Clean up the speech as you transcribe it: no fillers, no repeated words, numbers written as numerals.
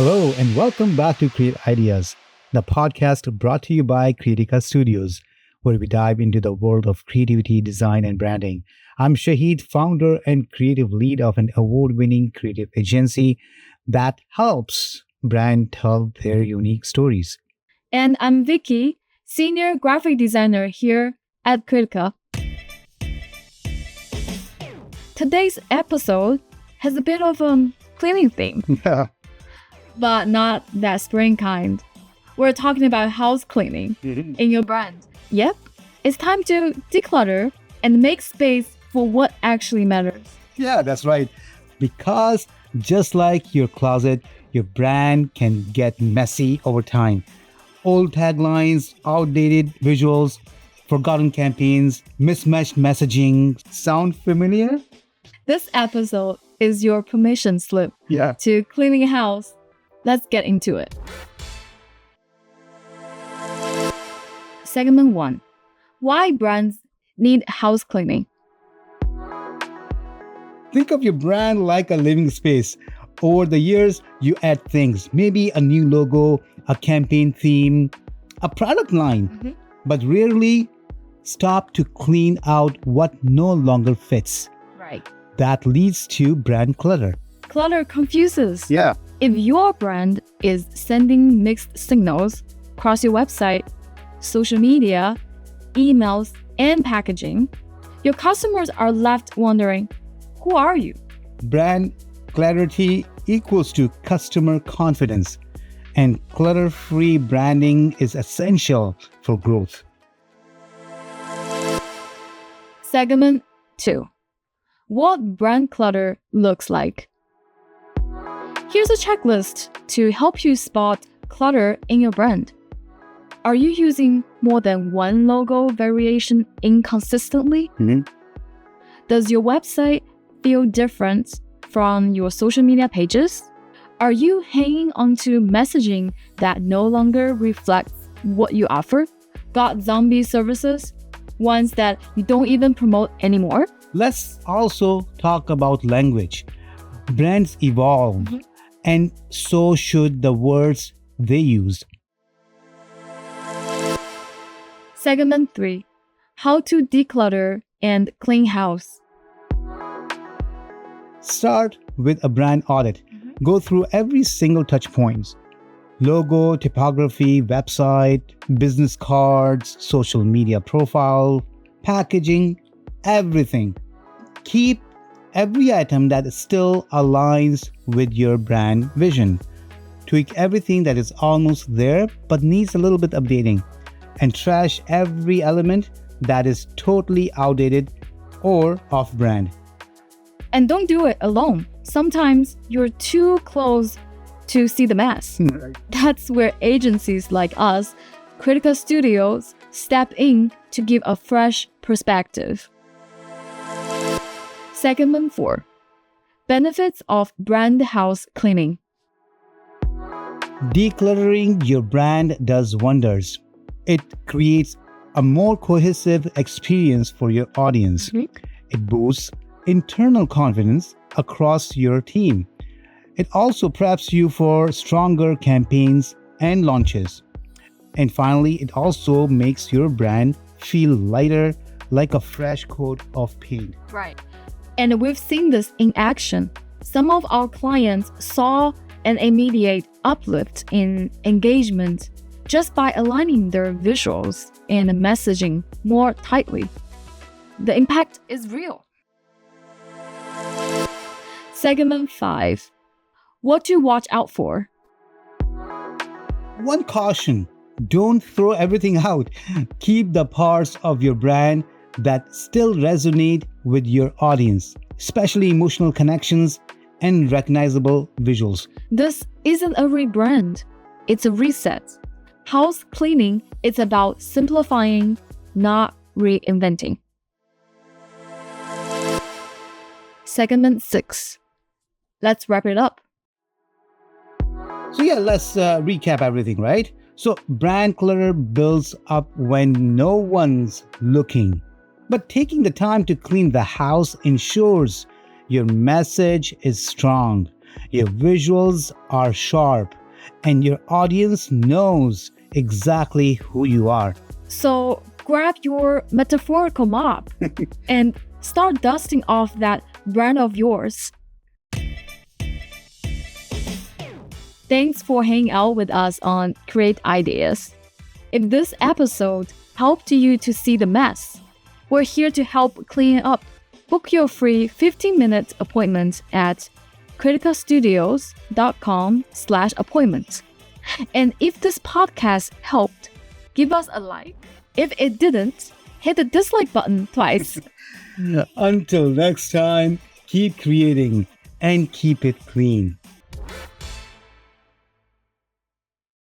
Hello, and welcome back to Create Ideas, the podcast brought to you by Creatica Studios, where we dive into the world of creativity, design, and branding. I'm Shahid, founder and creative lead of an award winning creative agency that helps brands tell their unique stories. And I'm Vicky, senior graphic designer here at Creatica. Today's episode has a bit of a cleaning theme, Yeah. but not that spring kind. We're talking about house cleaning in your brand. Yep, it's time to declutter and make space for what actually matters. Yeah, that's right. Because just like your closet, your brand can get messy over time. Old taglines, outdated visuals, forgotten campaigns, mismatched messaging. Sound familiar? This episode is your permission slip Yeah. to cleaning a house. Let's get into it. Segment 1. Why brands need house cleaning? Think of your brand like a living space. Over the years, you add things, maybe a new logo, a campaign theme, a product line, but rarely stop to clean out what no longer fits. Right. That leads to brand clutter. Clutter confuses. Yeah. If your brand is sending mixed signals across your website, social media, emails, and packaging, your customers are left wondering, who are you? Brand clarity equals to customer confidence, and clutter-free branding is essential for growth. Segment 2. What brand clutter looks like. Here's a checklist to help you spot clutter in your brand. Are you using more than one logo variation inconsistently? Does your website feel different from your social media pages? Are you hanging onto messaging that no longer reflects what you offer? Got zombie services? Ones that you don't even promote anymore? Let's also talk about language. Brands evolve, and so should the words they use. Segment 3. How to declutter and clean house. Start with a brand audit. Go through every single touch points. Logo, typography, website, business cards, social media profile, packaging, everything. Keep every item that still aligns with your brand vision. Tweak everything that is almost there but needs a little bit updating. And trash every element that is totally outdated or off-brand. And don't do it alone. Sometimes you're too close to see the mess. That's where agencies like us, Creatica Studios, step in to give a fresh perspective. Segment 4. Benefits of brand house cleaning. Decluttering your brand does wonders. It creates a more cohesive experience for your audience. It boosts internal confidence across your team. It also preps you for stronger campaigns and launches. And finally, it also makes your brand feel lighter, like a fresh coat of paint. Right. And we've seen this in action. Some of our clients saw an immediate uplift in engagement just by aligning their visuals and messaging more tightly. The impact is real. Segment 5. What to watch out for. One caution: don't throw everything out. Keep the parts of your brand that still resonate with your audience, especially emotional connections and recognizable visuals. This isn't a rebrand, it's a reset. House cleaning is about simplifying, not reinventing. Segment 6. Let's wrap it up. So let's recap everything, right? So brand clutter builds up when no one's looking. But taking the time to clean the house ensures your message is strong. Your visuals are sharp, and your audience knows exactly who you are. So grab your metaphorical mop and start dusting off that brand of yours. Thanks for hanging out with us on Create Ideas. If this episode helped you to see the mess, we're here to help clean it up. Book your free 15-minute appointment at criticastudios.com/appointment. And if this podcast helped, give us a like. If it didn't, hit the dislike button twice. Until next time, keep creating and keep it clean.